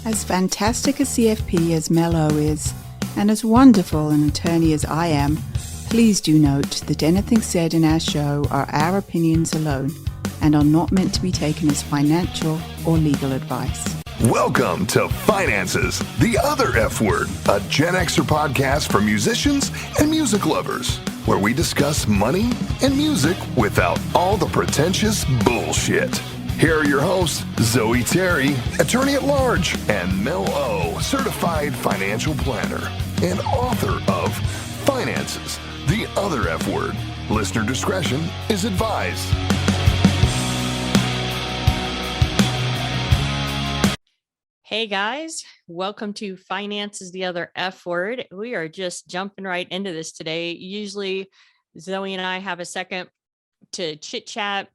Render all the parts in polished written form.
As fantastic a CFP as Mel O is, and as wonderful an attorney as I am, please do note that anything said in our show are our opinions alone and are not meant to be taken as financial or legal advice. Welcome to Finances, the Other F Word, a Gen Xer podcast for musicians and music lovers, where we discuss money and music without all the pretentious bullshit. Here are your hosts, Zoe Terry, attorney at large, and Mel O, certified financial planner and author of Finances, the Other F Word. Listener discretion is advised. Hey guys, welcome to Finances, the Other F Word. We are just jumping right into this today. Usually Zoe and I have a second to chit chat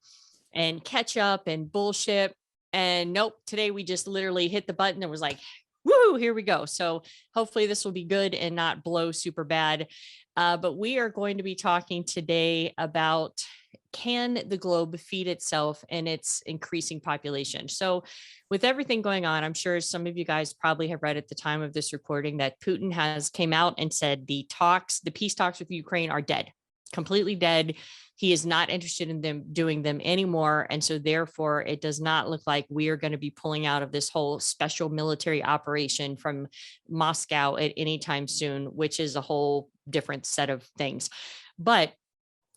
and catch up and bullshit. And nope, today we just literally hit the button and was like, woo, here we go. So hopefully this will be good and not blow super bad. But we are going to be talking today about, can the globe feed itself and its increasing population? So with everything going on, I'm sure some of you guys probably have read at the time of this recording that Putin has came out and said the peace talks with Ukraine are dead, completely dead. He is not interested in them doing them anymore. And so therefore, it does not look like we are going to be pulling out of this whole special military operation from Moscow at any time soon, which is a whole different set of things. But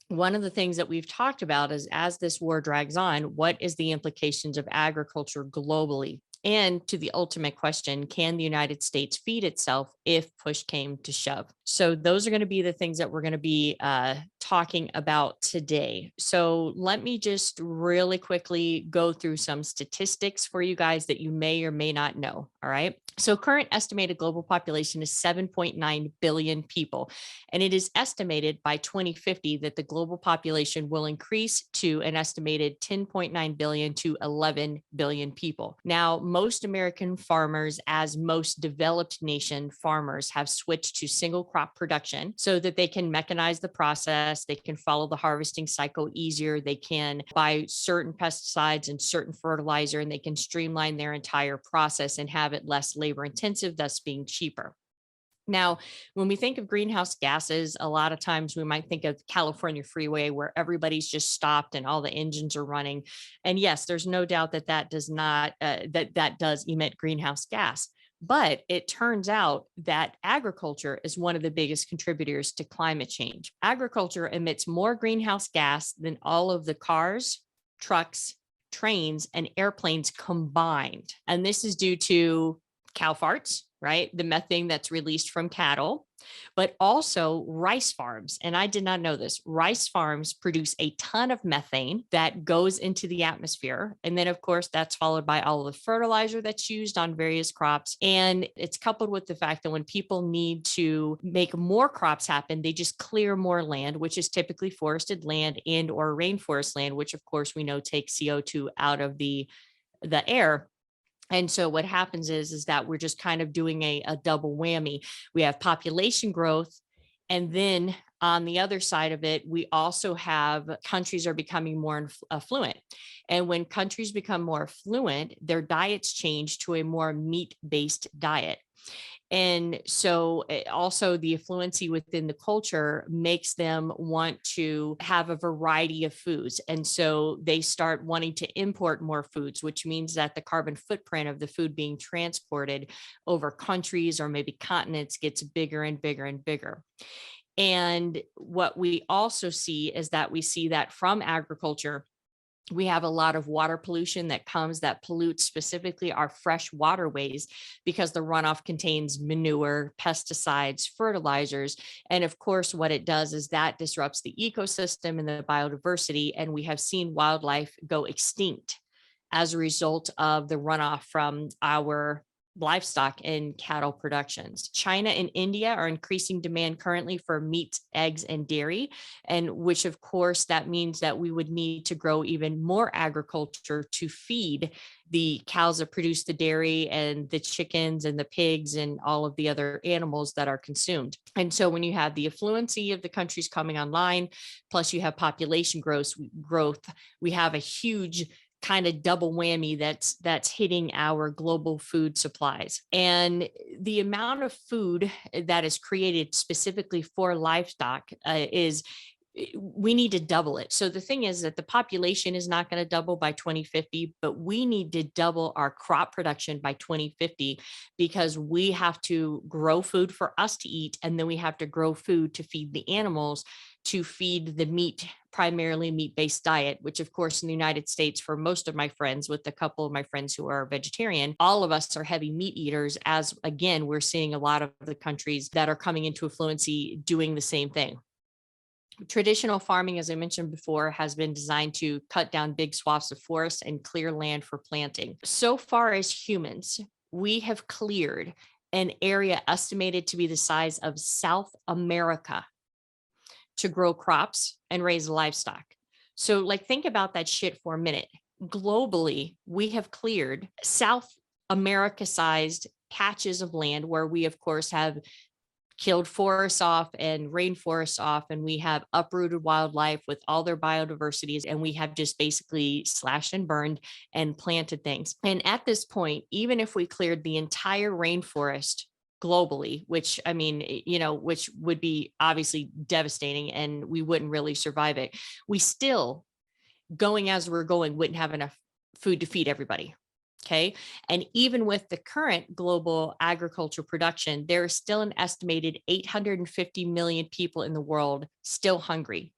one of the things that we've talked about is, as this war drags on, what is the implications of agriculture globally? And to the ultimate question, can the United States feed itself if push came to shove? So those are going to be the things that we're going to be talking about today. So let me just really quickly go through some statistics for you guys that you may or may not know. All right. So current estimated global population is 7.9 billion people. And it is estimated by 2050 that the global population will increase to an estimated 10.9 billion to 11 billion people. Now, most American farmers, as most developed nation farmers, have switched to single crop production so that they can mechanize the process. They can follow the harvesting cycle easier. They can buy certain pesticides and certain fertilizer, and they can streamline their entire process and have it less labor intensive, thus being cheaper. Now, when we think of greenhouse gases, a lot of times we might think of California freeway where everybody's just stopped and all the engines are running. And yes, there's no doubt that that does not, that does emit greenhouse gas. But it turns out that agriculture is one of the biggest contributors to climate change. Agriculture emits more greenhouse gas than all of the cars, trucks, trains, and airplanes combined. And this is due to cow farts, right? The methane that's released from cattle, but also rice farms. And I did not know this. Rice farms produce a ton of methane that goes into the atmosphere. And then, of course, that's followed by all of the fertilizer that's used on various crops. And it's coupled with the fact that when people need to make more crops happen, they just clear more land, which is typically forested land and or rainforest land, which, of course, we know takes CO2 out of the air. And so what happens is that we're just kind of doing a double whammy. We have population growth. And then on the other side of it, we also have countries are becoming more affluent. And when countries become more affluent, their diets change to a more meat-based diet. And so also the affluency within the culture makes them want to have a variety of foods. And so they start wanting to import more foods, which means that the carbon footprint of the food being transported over countries or maybe continents gets bigger and bigger and bigger. And what we also see is that we see that from agriculture, we have a lot of water pollution that pollutes specifically our fresh waterways because the runoff contains manure, pesticides, fertilizers. And of course, what it does is that disrupts the ecosystem and the biodiversity. And we have seen wildlife go extinct as a result of the runoff from our livestock and cattle productions. China and India are increasing demand currently for meat, eggs, and dairy, and which of course that means that we would need to grow even more agriculture to feed the cows that produce the dairy and the chickens and the pigs and all of the other animals that are consumed. And so when you have the affluency of the countries coming online, plus you have population growth, we have a huge kind of double whammy that's hitting our global food supplies. And the amount of food that is created specifically for livestock is we need to double it. So the thing is that the population is not going to double by 2050, but we need to double our crop production by 2050 because we have to grow food for us to eat. And then we have to grow food to feed the animals, to feed the meat, primarily meat-based diet, which of course in the United States, for most of my friends, with a couple of my friends who are vegetarian, all of us are heavy meat eaters, as again, we're seeing a lot of the countries that are coming into affluency doing the same thing. Traditional farming, as I mentioned before, has been designed to cut down big swaths of forest and clear land for planting. So far as humans, we have cleared an area estimated to be the size of South America to grow crops and raise livestock. So like, think about that shit for a minute. Globally, we have cleared South America-sized patches of land where we, of course, have killed forests off and rainforests off, and we have uprooted wildlife with all their biodiversities, and we have just basically slashed and burned and planted things. And at this point, even if we cleared the entire rainforest globally, which I mean, which would be obviously devastating and we wouldn't really survive it, we still, going as we're going, wouldn't have enough food to feed everybody. Okay. And even with the current global agricultural production, there is still an estimated 850 million people in the world still hungry.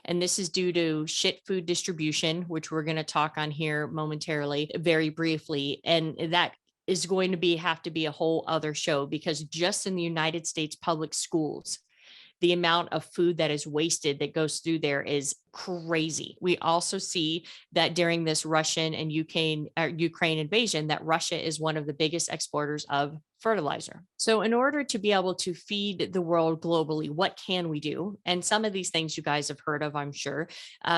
And this is due to shit food distribution, which we're going to talk on here momentarily, very briefly. And that is going to have to be a whole other show, because just in the United States public schools, the amount of food that is wasted that goes through there is crazy. We also see that during this Russian and Ukraine invasion, that Russia is one of the biggest exporters of fertilizer. So in order to be able to feed the world globally, what can we do? And some of these things you guys have heard of, I'm sure.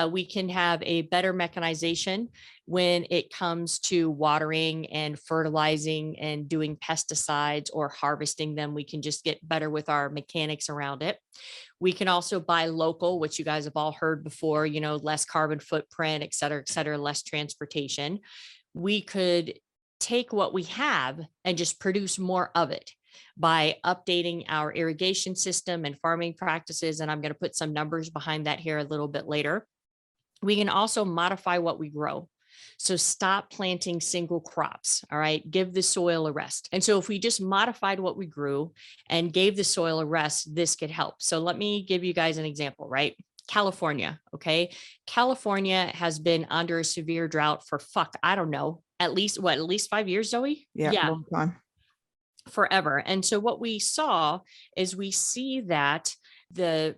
We can have a better mechanization when it comes to watering and fertilizing and doing pesticides or harvesting them. We can just get better with our mechanics around it. We can also buy local, which you guys have all heard before, less carbon footprint, et cetera, less transportation. We could take what we have and just produce more of it by updating our irrigation system and farming practices. And I'm going to put some numbers behind that here a little bit later. We can also modify what we grow. So stop planting single crops. All right. Give the soil a rest. And so if we just modified what we grew and gave the soil a rest, this could help. So let me give you guys an example, right? California. Okay. California has been under a severe drought for I don't know, at least 5 years, Zoe? Yeah. Long time. Forever. And so what we saw is we see that the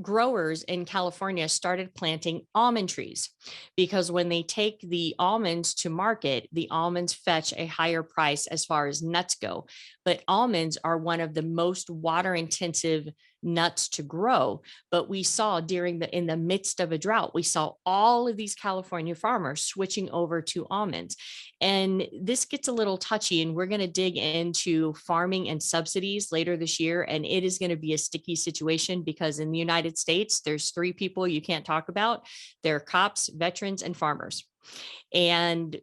growers in California started planting almond trees, because when they take the almonds to market, the almonds fetch a higher price as far as nuts go. But almonds are one of the most water intensive nuts to grow. But we saw in the midst of a drought, we saw all of these California farmers switching over to almonds. And this gets a little touchy, and we're going to dig into farming and subsidies later this year. And it is going to be a sticky situation, because in the United States, there's 3 people you can't talk about. They're cops, veterans, and farmers. And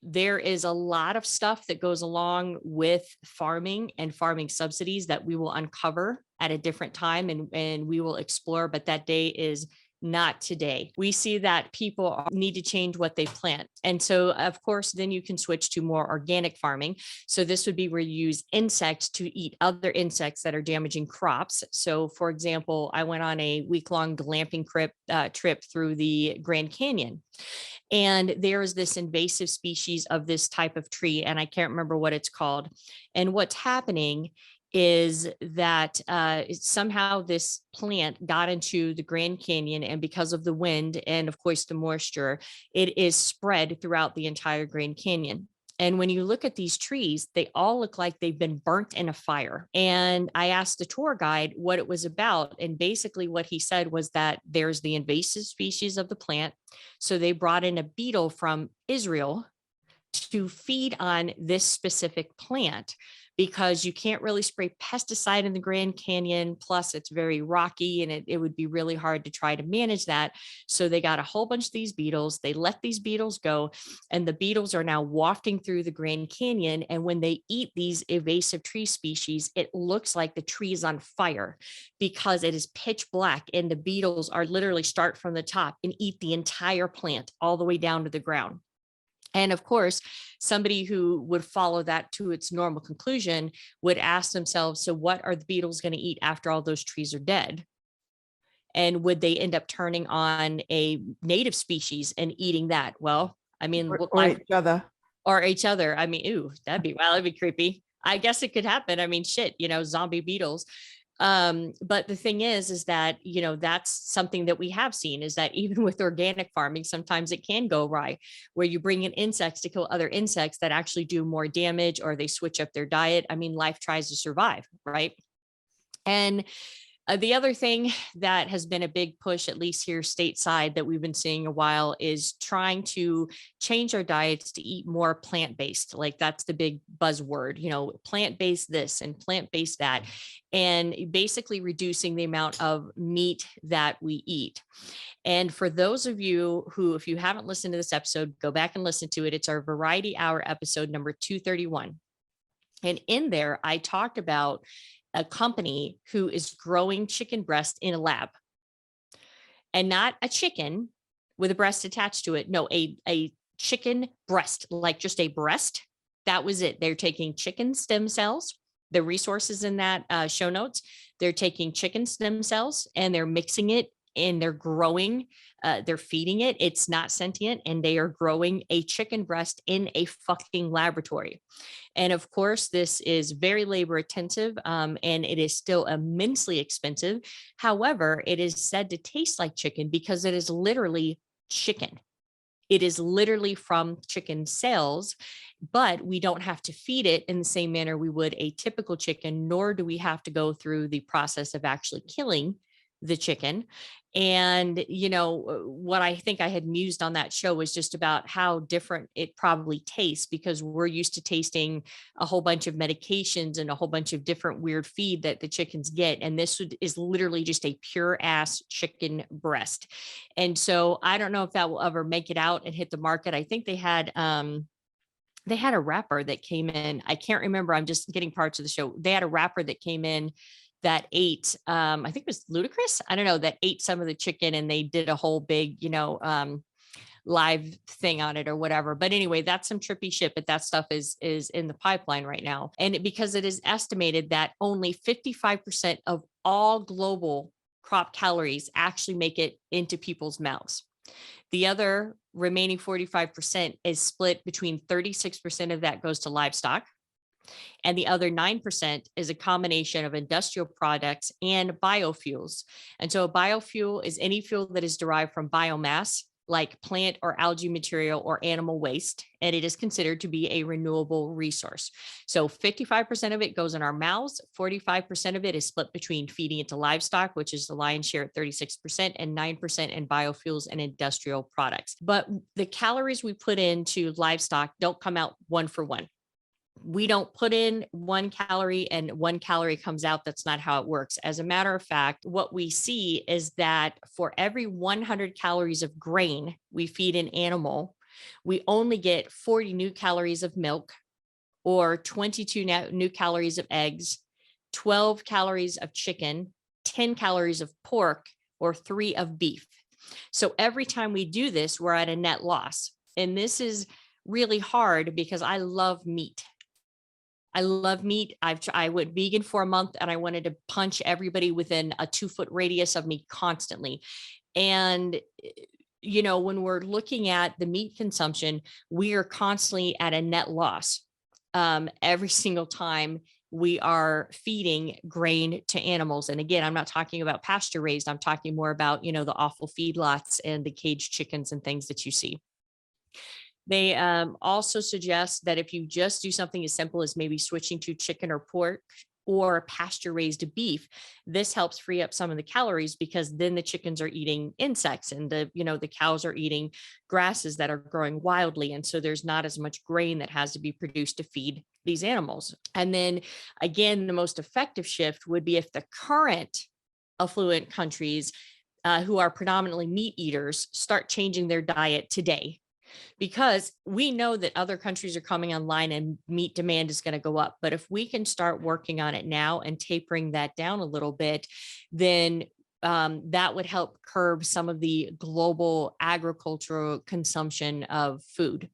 there is a lot of stuff that goes along with farming and farming subsidies that we will uncover at a different time, and we will explore, but that day is not today. We see that people need to change what they plant. And so, of course, then you can switch to more organic farming. So this would be where you use insects to eat other insects that are damaging crops. So, for example, I went on a week-long glamping trip through the Grand Canyon. And there is this invasive species of this type of tree, and I can't remember what it's called. And what's happening is that somehow this plant got into the Grand Canyon, and because of the wind and of course the moisture, it is spread throughout the entire Grand Canyon. And when you look at these trees, they all look like they've been burnt in a fire. And I asked the tour guide what it was about. And basically what he said was that there's the invasive species of the plant. So they brought in a beetle from Israel to feed on this specific plant, because you can't really spray pesticide in the Grand Canyon. Plus, it's very rocky and it would be really hard to try to manage that. So they got a whole bunch of these beetles. They let these beetles go, and the beetles are now wafting through the Grand Canyon. And when they eat these invasive tree species, it looks like the tree is on fire because it is pitch black, and the beetles are literally start from the top and eat the entire plant all the way down to the ground. And of course, somebody who would follow that to its normal conclusion would ask themselves, so what are the beetles going to eat after all those trees are dead? And would they end up turning on a native species and eating that? Well, I mean, or each other. Or each other. I mean, ooh, that'd be creepy. I guess it could happen. I mean, shit, zombie beetles. But the thing is that, that's something that we have seen, is that even with organic farming, sometimes it can go awry, where you bring in insects to kill other insects that actually do more damage, or they switch up their diet. I mean, life tries to survive, right? And the other thing that has been a big push, at least here stateside, that we've been seeing a while, is trying to change our diets to eat more plant-based. Like, that's the big buzzword, plant-based this and plant-based that, and basically reducing the amount of meat that we eat. And for those of you who, if you haven't listened to this episode, go back and listen to it. It's our Variety Hour episode number 231. And in there, I talked about a company who is growing chicken breast in a lab, and not a chicken with a breast attached to it. No, a chicken breast, like just a breast. That was it. They're taking chicken stem cells. The resources in that show notes, they're taking chicken stem cells and they're mixing it, and they're growing, they're feeding it. It's not sentient, and they are growing a chicken breast in a fucking laboratory. And of course, this is very labor intensive, and it is still immensely expensive. However, it is said to taste like chicken because it is literally chicken. It is literally from chicken cells, but we don't have to feed it in the same manner we would a typical chicken, nor do we have to go through the process of actually killing the chicken. And, what I think I had mused on that show was just about how different it probably tastes, because we're used to tasting a whole bunch of medications and a whole bunch of different weird feed that the chickens get. And this is literally just a pure ass chicken breast. And so I don't know if that will ever make it out and hit the market. I think they had a rapper that came in. I can't remember. I'm just getting parts of the show. They had a rapper that came in that ate, I think it was Ludacris. I don't know, that ate some of the chicken, and they did a whole big, live thing on it or whatever. But anyway, that's some trippy shit, but that stuff is in the pipeline right now. And because it is estimated that only 55% of all global crop calories actually make it into people's mouths. The other remaining 45% is split between 36% of that goes to livestock, and the other 9% is a combination of industrial products and biofuels. And so a biofuel is any fuel that is derived from biomass, like plant or algae material or animal waste, and it is considered to be a renewable resource. So 55% of it goes in our mouths, 45% of it is split between feeding it to livestock, which is the lion's share at 36%, and 9% in biofuels and industrial products. But the calories we put into livestock don't come out one for one. We don't put in 1 calorie and 1 calorie comes out. That's not how it works. As a matter of fact, what we see is that for every 100 calories of grain we feed an animal, we only get 40 new calories of milk, or 22 new calories of eggs, 12 calories of chicken, 10 calories of pork, or 3 of beef. So every time we do this, we're at a net loss. And this is really hard because I love meat. I love meat. I went vegan for a month, and I wanted to punch everybody within a 2-foot radius of me constantly. And, when we're looking at the meat consumption, we are constantly at a net loss every single time we are feeding grain to animals. And again, I'm not talking about pasture raised. I'm talking more about, the awful feedlots and the caged chickens and things that you see. They also suggest that if you just do something as simple as maybe switching to chicken or pork or pasture raised beef. This helps free up some of the calories because then the chickens are eating insects and the cows are eating grasses that are growing wildly. And so there's not as much grain that has to be produced to feed these animals. And then again, the most effective shift would be if the current affluent countries who are predominantly meat eaters start changing their diet today, because we know that other countries are coming online and meat demand is going to go up. But if we can start working on it now and tapering that down a little bit, then that would help curb some of the global agricultural consumption of food.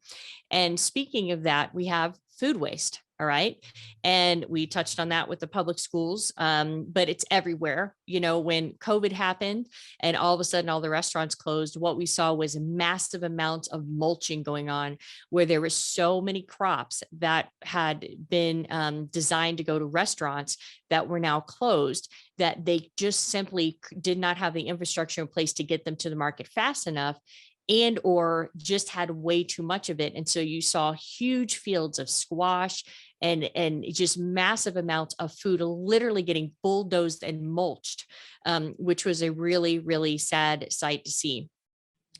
And speaking of that, we have food waste. All right. And we touched on that with the public schools, but it's everywhere. When COVID happened and all of a sudden all the restaurants closed, what we saw was massive amounts of mulching going on, where there were so many crops that had been designed to go to restaurants that were now closed, that they just simply did not have the infrastructure in place to get them to the market fast enough, and or just had way too much of it. And so you saw huge fields of squash and just massive amounts of food literally getting bulldozed and mulched, which was a really, really sad sight to see.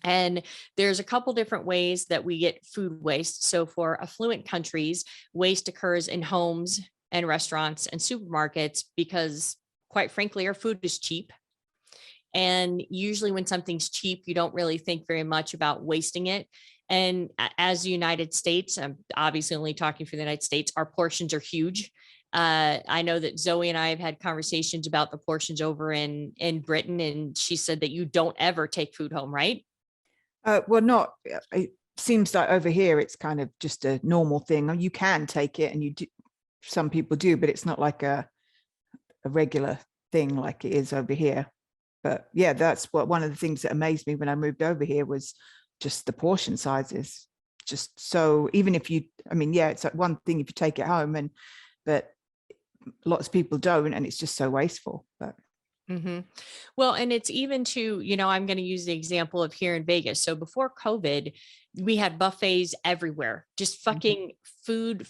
And there's a couple different ways that we get food waste. So for affluent countries, waste occurs in homes and restaurants and supermarkets because, quite frankly, our food is cheap. And usually when something's cheap, you don't really think very much about wasting it. And as the United States, I'm obviously only talking for the United States, our portions are huge. I know that Zoe and I have had conversations about the portions over in Britain, and she said that you don't ever take food home, right? Well, not. It seems like over here it's kind of just a normal thing. You can take it, and you do. Some people do, but it's not like a regular thing like it is over here. But yeah, that's one of the things that amazed me when I moved over here was just the portion sizes. Just so, even if it's like one thing if you take it home, but lots of people don't, and it's just so wasteful. But well, and it's even to, I'm going to use the example of here in Vegas. So before COVID, we had buffets everywhere, just fucking food.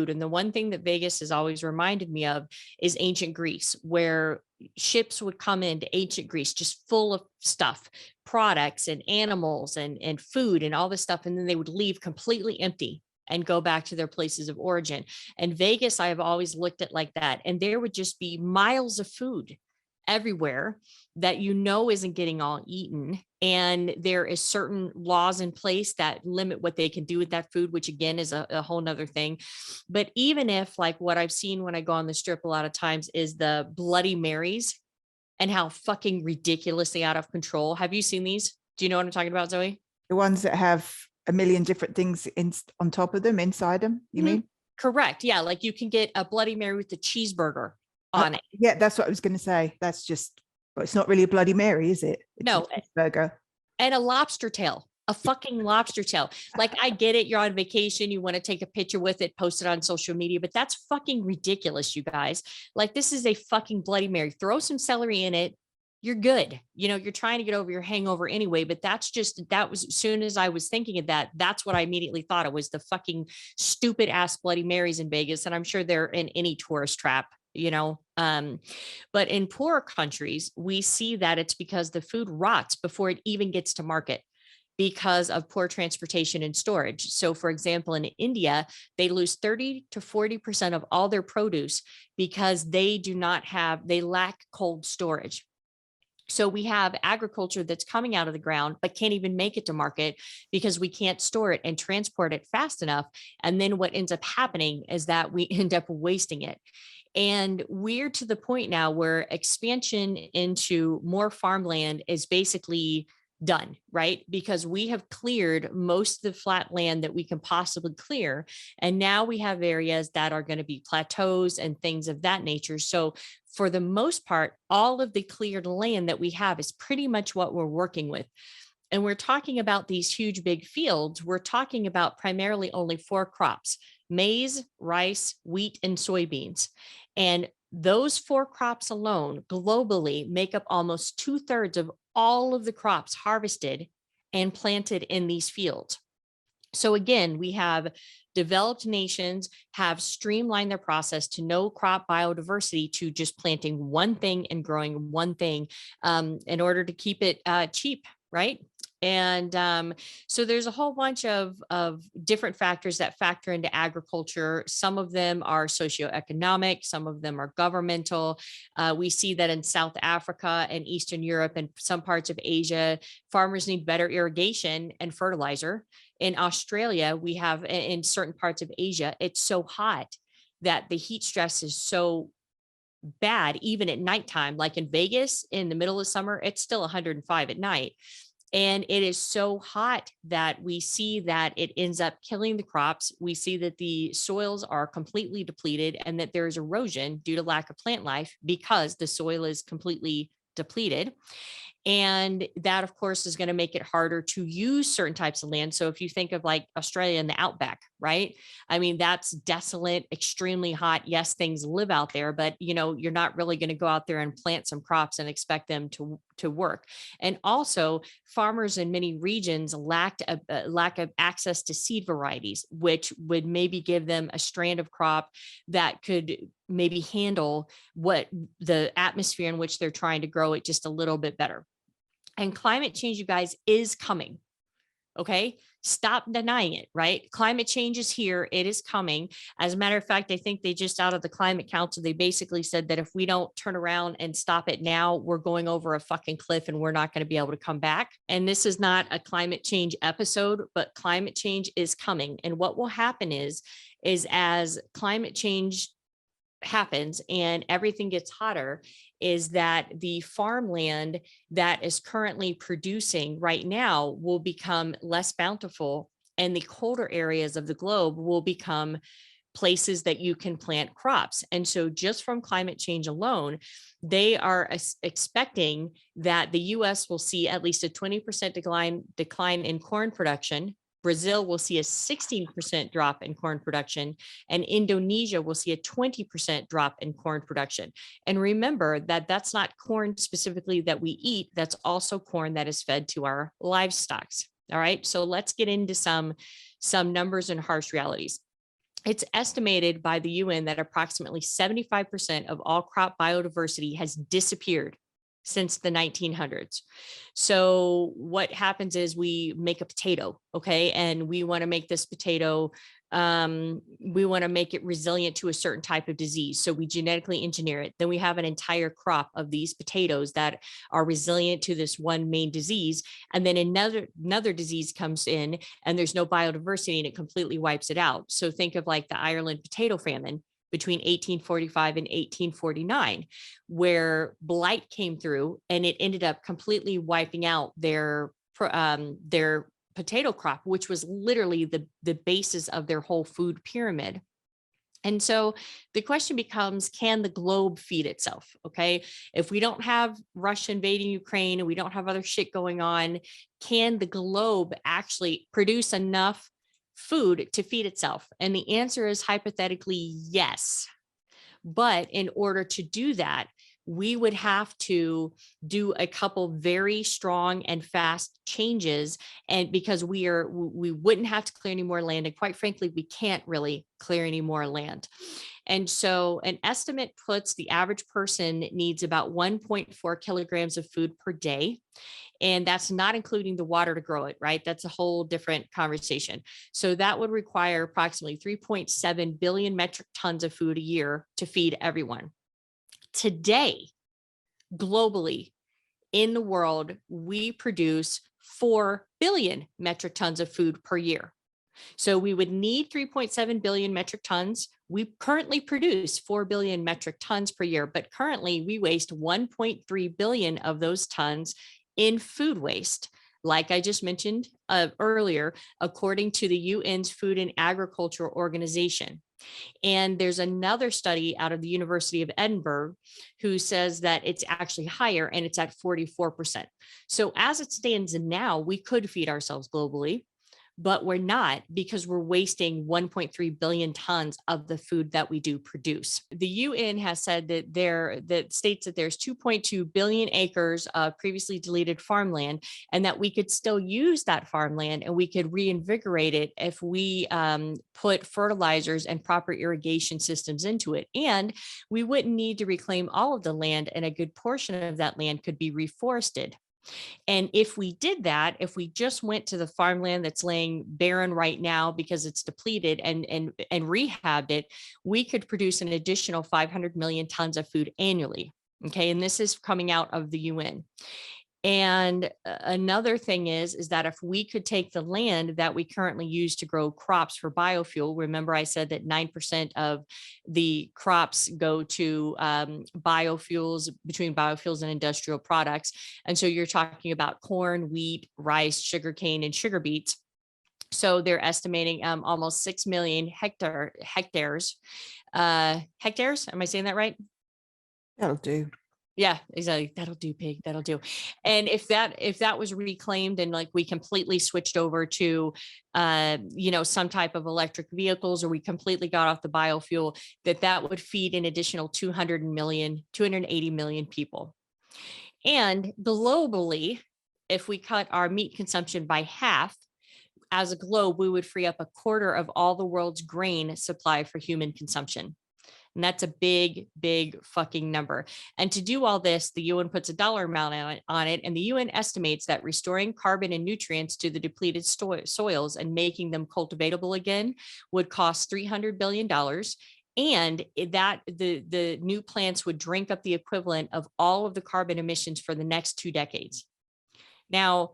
And the one thing that Vegas has always reminded me of is ancient Greece, where ships would come into ancient Greece just full of stuff, products and animals and food and all this stuff. And then they would leave completely empty and go back to their places of origin. And Vegas, I have always looked at like that. And there would just be miles of food everywhere that isn't getting all eaten. And there is certain laws in place that limit what they can do with that food, which again is a whole nother thing. But even if, like, what I've seen when I go on the strip a lot of times is the Bloody Marys and how fucking ridiculously out of control. Have you seen these? Do you know what I'm talking about, Zoe? the ones that have a million different things on top of them, inside them, you mean? Correct. Yeah. Like you can get a Bloody Mary with the cheeseburger on it. Yeah, that's what I was going to say. That's just, well, it's not really a Bloody Mary, is it? It's no. a cheeseburger. And a lobster tail, a fucking lobster tail. Like, I get it. You're on vacation. You want to take a picture with it, post it on social media, but that's fucking ridiculous, you guys. Like, this is a fucking Bloody Mary. Throw some celery in it. You're good. You're trying to get over your hangover anyway, but that was, as soon as I was thinking of that, that's what I immediately thought. It was the fucking stupid ass Bloody Marys in Vegas. And I'm sure they're in any tourist trap, but in poorer countries, we see that it's because the food rots before it even gets to market because of poor transportation and storage. So for example, in India, they lose 30 to 40% of all their produce because they lack cold storage. So we have agriculture that's coming out of the ground, but can't even make it to market because we can't store it and transport it fast enough. And then what ends up happening is that we end up wasting it. And we're to the point now where expansion into more farmland is basically done, right? Because we have cleared most of the flat land that we can possibly clear. And now we have areas that are going to be plateaus and things of that nature. So for the most part, all of the cleared land that we have is pretty much what we're working with. And we're talking about these huge, big fields. We're talking about primarily only 4 crops: maize, rice, wheat, and soybeans. And those 4 crops alone globally make up almost 2/3 of all of the crops harvested and planted in these fields. So again, we have developed nations have streamlined their process to no crop biodiversity to just planting one thing and growing one thing in order to keep it cheap, right? And so there's a whole bunch of different factors that factor into agriculture. Some of them are socioeconomic, some of them are governmental. We see that in South Africa and Eastern Europe and some parts of Asia, farmers need better irrigation and fertilizer. In Australia, we have in certain parts of Asia, it's so hot that the heat stress is so bad, even at nighttime. Like in Vegas in the middle of summer, it's still 105 at night. And it is so hot that we see that it ends up killing the crops. We see that the soils are completely depleted and that there is erosion due to lack of plant life because the soil is completely depleted. And that, of course, is going to make it harder to use certain types of land. So if you think of like Australia and the outback, right? I mean, that's desolate, extremely hot. Yes, things live out there, but you're not really going to go out there and plant some crops and expect them to work. And also, farmers in many regions lack of access to seed varieties, which would maybe give them a strand of crop that could maybe handle what the atmosphere in which they're trying to grow it just a little bit better. And climate change, you guys, is coming. Okay. Stop denying it, right? Climate change is here. It is coming. As a matter of fact, I think they just out of the climate council, they basically said that if we don't turn around and stop it now, we're going over a fucking cliff and we're not going to be able to come back. And this is not a climate change episode, but climate change is coming. And what will happen is as climate change happens and everything gets hotter, is that the farmland that is currently producing right now will become less bountiful, and the colder areas of the globe will become places that you can plant crops. And so just from climate change alone, they are expecting that the US will see at least a 20% decline in corn production. Brazil will see a 16% drop in corn production, and Indonesia will see a 20% drop in corn production. And remember that that's not corn specifically that we eat, that's also corn that is fed to our livestock. All right, so let's get into some numbers and harsh realities. It's estimated by the UN that approximately 75% of all crop biodiversity has disappeared since the 1900s. So what happens is we make a potato, okay? And we want to make this potato, we want to make it resilient to a certain type of disease. So we genetically engineer it. Then we have an entire crop of these potatoes that are resilient to this one main disease. And then another disease comes in and there's no biodiversity and it completely wipes it out. So think of like the Ireland potato famine between 1845 and 1849, where blight came through and it ended up completely wiping out their potato crop, which was literally the basis of their whole food pyramid. And so the question becomes, can the globe feed itself? Okay. If we don't have Russia invading Ukraine and we don't have other shit going on, can the globe actually produce enough food to feed itself? And the answer is hypothetically yes. But in order to do that, we would have to do a couple very strong and fast changes. And because we wouldn't have to clear any more land. And quite frankly, we can't really clear any more land. And so an estimate puts the average person needs about 1.4 kilograms of food per day. And that's not including the water to grow it, right? That's a whole different conversation. So that would require approximately 3.7 billion metric tons of food a year to feed everyone. Today, globally, in the world, we produce 4 billion metric tons of food per year. So we would need 3.7 billion metric tons. We currently produce 4 billion metric tons per year, but currently we waste 1.3 billion of those tons in food waste. Like I just mentioned earlier, according to the UN's Food and Agriculture Organization. And there's another study out of the University of Edinburgh who says that it's actually higher and it's at 44%. So as it stands now, we could feed ourselves globally, but we're not, because we're wasting 1.3 billion tons of the food that we do produce. The UN has said that states that there's 2.2 billion acres of previously deleted farmland, and that we could still use that farmland and we could reinvigorate it if we put fertilizers and proper irrigation systems into it. And we wouldn't need to reclaim all of the land, and a good portion of that land could be reforested. And if we did that, if we just went to the farmland that's laying barren right now because it's depleted and rehabbed it, we could produce an additional 500 million tons of food annually. Okay. And this is coming out of the UN. And another thing is that if we could take the land that we currently use to grow crops for biofuel, remember I said that 9% of the crops go to biofuels, between biofuels and industrial products. And so you're talking about corn, wheat, rice, sugarcane, and sugar beets. So they're estimating almost 6 million hectares. Hectares, am I saying that right? That'll do. Yeah, exactly. That'll do, pig. That'll do. And if that was reclaimed and like we completely switched over to, some type of electric vehicles, or we completely got off the biofuel, that would feed an additional 280 million people. And globally, if we cut our meat consumption by half, as a globe, we would free up a quarter of all the world's grain supply for human consumption. And that's a big, big fucking number. And to do all this, the UN puts a dollar amount on it. And the UN estimates that restoring carbon and nutrients to the depleted soils and making them cultivatable again would cost $300 billion. And that the new plants would drink up the equivalent of all of the carbon emissions for the next 2 decades. Now,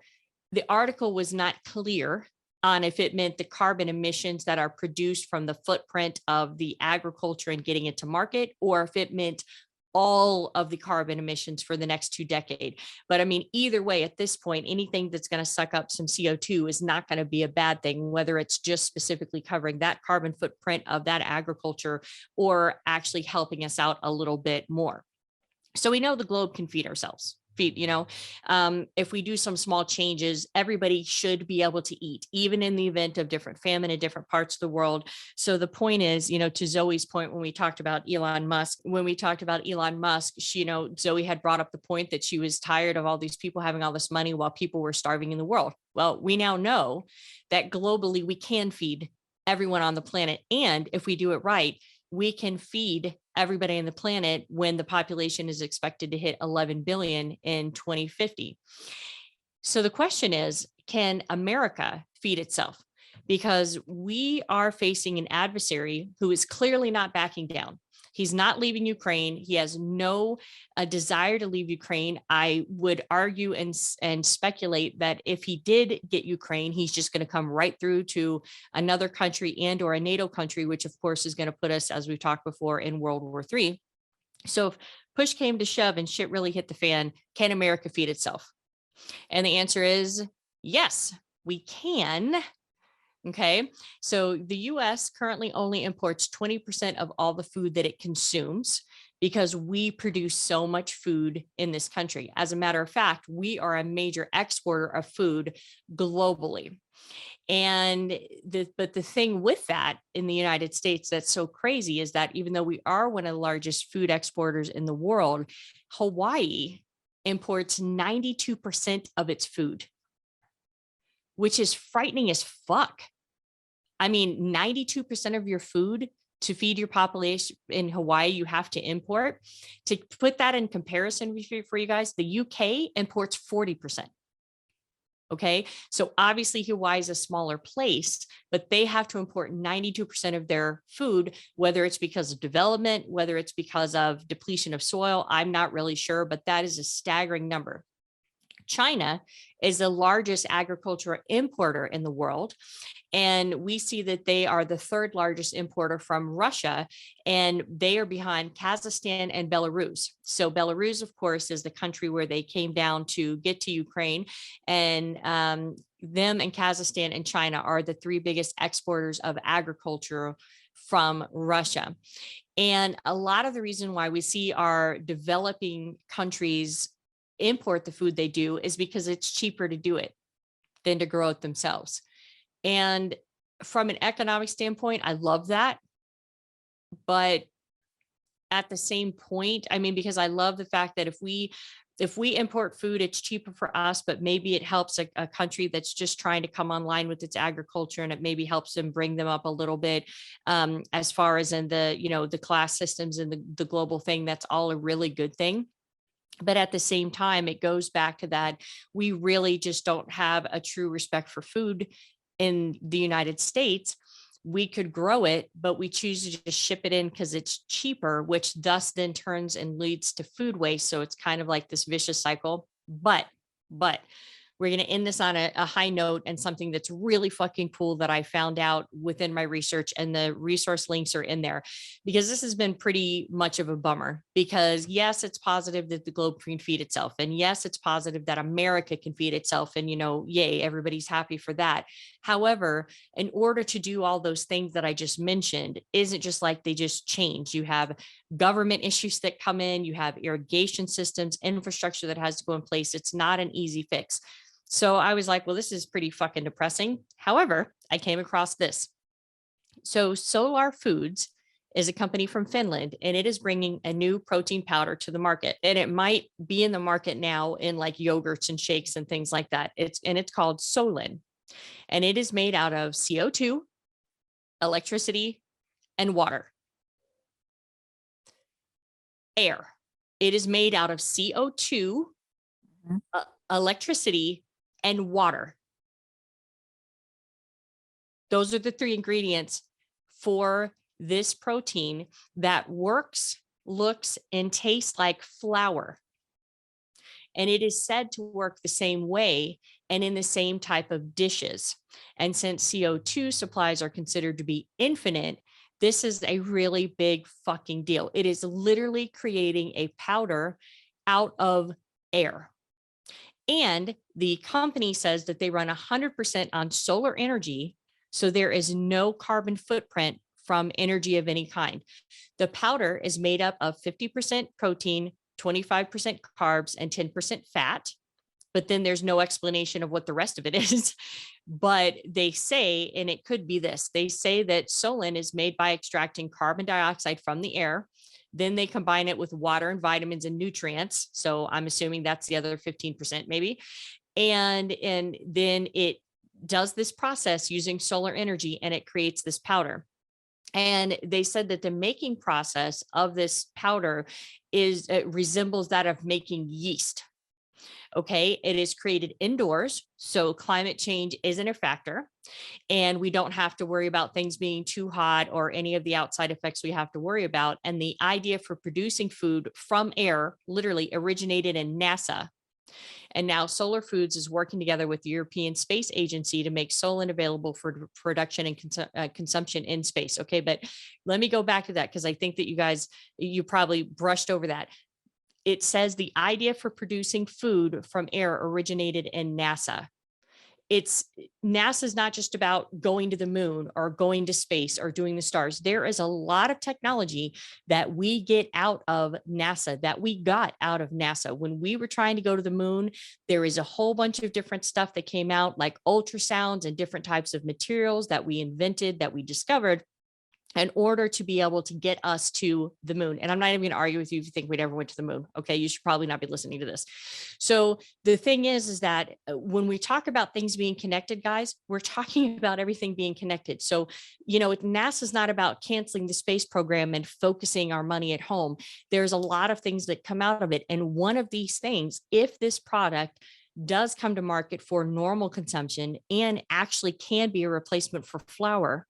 the article was not clear on if it meant the carbon emissions that are produced from the footprint of the agriculture and getting it to market, or if it meant all of the carbon emissions for the next 2 decades. But I mean, either way, at this point, anything that's going to suck up some CO2 is not going to be a bad thing, whether it's just specifically covering that carbon footprint of that agriculture or actually helping us out a little bit more. So we know the globe can feed ourselves. If we do some small changes, everybody should be able to eat, even in the event of different famine in different parts of the world. So the point is, to Zoe's point, when we talked about Elon Musk, Zoe had brought up the point that she was tired of all these people having all this money while people were starving in the world. Well, we now know that globally we can feed everyone on the planet. And if we do it right, we can feed everybody on the planet when the population is expected to hit 11 billion in 2050. So the question is, can America feed itself? Because we are facing an adversary who is clearly not backing down. He's not leaving Ukraine. He has no desire to leave Ukraine. I would argue and speculate that if he did get Ukraine, he's just going to come right through to another country and or a NATO country, which of course is going to put us, as we've talked before, in World War III. So if push came to shove and shit really hit the fan, can America feed itself? And the answer is yes, we can. Okay, so the US currently only imports 20% of all the food that it consumes because we produce so much food in this country. As a matter of fact, we are a major exporter of food globally. And but the thing with that in the United States that's so crazy is that even though we are one of the largest food exporters in the world, Hawaii imports 92% of its food, which is frightening as fuck. I mean, 92% of your food to feed your population in Hawaii, you have to import. To put that in comparison for you guys, the UK imports 40%. Okay, so obviously Hawaii is a smaller place, but they have to import 92% of their food, whether it's because of development, whether it's because of depletion of soil. I'm not really sure, but that is a staggering number. China is the largest agricultural importer in the world. And we see that they are the third largest importer from Russia, and they are behind Kazakhstan and Belarus. So Belarus, of course, is the country where they came down to get to Ukraine, and them and Kazakhstan and China are the 3 biggest exporters of agriculture from Russia. And a lot of the reason why we see our developing countries import the food they do is because it's cheaper to do it than to grow it themselves. And from an economic standpoint, I love that. But at the same point, I mean, because I love the fact that if we import food, it's cheaper for us, but maybe it helps a country that's just trying to come online with its agriculture, and it maybe helps them bring them up a little bit, as far as in the, the class systems and the global thing. That's all a really good thing. But at the same time, it goes back to that we really just don't have a true respect for food in the United States. We could grow it, but we choose to just ship it in because it's cheaper, which thus then turns and leads to food waste. So it's kind of like this vicious cycle. But we're going to end this on a high note, and something that's really fucking cool that I found out within my research, and the resource links are in there, because this has been pretty much of a bummer. Because yes, it's positive that the globe can feed itself. And yes, it's positive that America can feed itself. And, yay, everybody's happy for that. However, in order to do all those things that I just mentioned, isn't just like they just change. You have government issues that come in, you have irrigation systems, infrastructure that has to go in place. It's not an easy fix. So I was like, well, this is pretty fucking depressing. However, I came across this. So Solar Foods is a company from Finland, and it is bringing a new protein powder to the market. And it might be in the market now in like yogurts and shakes and things like that. It's called Solin, and it is made out of CO2, electricity, and water. Air. It is made out of CO2, electricity, and water. Those are the three ingredients for this protein that works, looks, and tastes like flour. And it is said to work the same way and in the same type of dishes. And since CO2 supplies are considered to be infinite, this is a really big fucking deal. It is literally creating a powder out of air. And the company says that they run 100% on solar energy, so there is no carbon footprint from energy of any kind. The powder is made up of 50% protein, 25% carbs, and 10% fat. But then there's no explanation of what the rest of it is. But they say, and it could be this, they say that Solin is made by extracting carbon dioxide from the air. Then they combine it with water and vitamins and nutrients. So I'm assuming that's the other 15% maybe. And then it does this process using solar energy, and it creates this powder. And they said that the making process of this powder resembles that of making yeast. Okay, it is created indoors, so climate change isn't a factor, and we don't have to worry about things being too hot or any of the outside effects we have to worry about. And the idea for producing food from air literally originated in NASA. And now Solar Foods is working together with the European Space Agency to make Solin available for production and consumption in space. Okay, but let me go back to that, because I think that you probably brushed over that. It says the idea for producing food from air originated in NASA. NASA's not just about going to the moon or going to space or doing the stars. There is a lot of technology that we get out of NASA, that we got out of NASA. When we were trying to go to the moon, there is a whole bunch of different stuff that came out, like ultrasounds and different types of materials that we invented, that we discovered, in order to be able to get us to the moon. And I'm not even going to argue with you if you think we'd ever went to the moon. Okay, you should probably not be listening to this. So the thing is that when we talk about things being connected, guys, we're talking about everything being connected. So, NASA's not about canceling the space program and focusing our money at home. There's a lot of things that come out of it. And one of these things, if this product does come to market for normal consumption and actually can be a replacement for flour,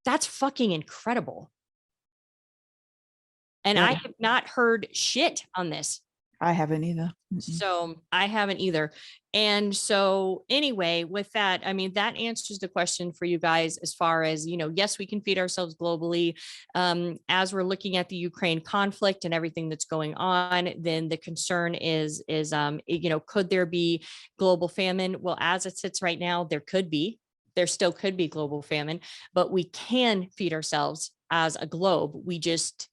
that's fucking incredible. And yeah. I have not heard shit on this. I haven't either. So I haven't either. And so anyway, with that, I mean, that answers the question for you guys as far as, yes, we can feed ourselves globally. As we're looking at the Ukraine conflict and everything that's going on, then the concern is, could there be global famine? Well, as it sits right now, there still could be global famine, but we can feed ourselves as a globe. We just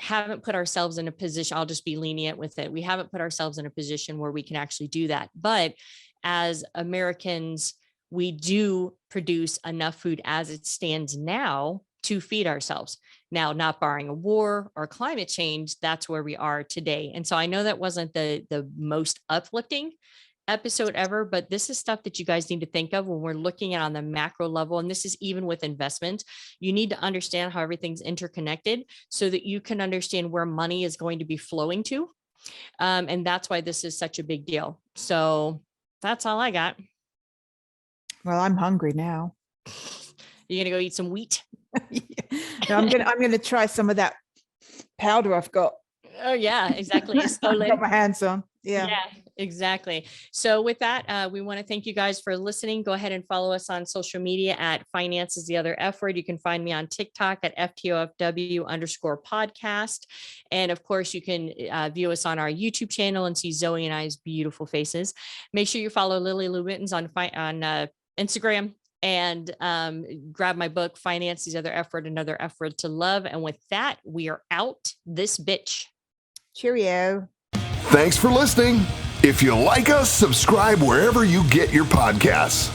haven't put ourselves in a position, I'll just be lenient with it. We haven't put ourselves in a position where we can actually do that. But as Americans, we do produce enough food as it stands now to feed ourselves. Now, not barring a war or climate change, that's where we are today. And so I know that wasn't the most uplifting episode ever, but this is stuff that you guys need to think of when we're looking at on the macro level. And this is even with investment. You need to understand how everything's interconnected so that you can understand where money is going to be flowing to. And that's why this is such a big deal. So that's all I got. Well, I'm hungry now. You're gonna go eat some wheat? No, I'm gonna try some of that powder I've got. Oh yeah, exactly. I've got my hands on. Yeah, exactly. So with that, we want to thank you guys for listening. Go ahead and follow us on social media at Finance is the Other F Word. You can find me on TikTok at FTOFW_podcast. And of course, you can view us on our YouTube channel and see Zoe and I's beautiful faces. Make sure you follow Lily Lou Mittens on Instagram. And grab my book, Finance is the Other F Word, Another F Word to Love. And with that, we are out this bitch. Cheerio. Thanks for listening. If you like us, subscribe wherever you get your podcasts.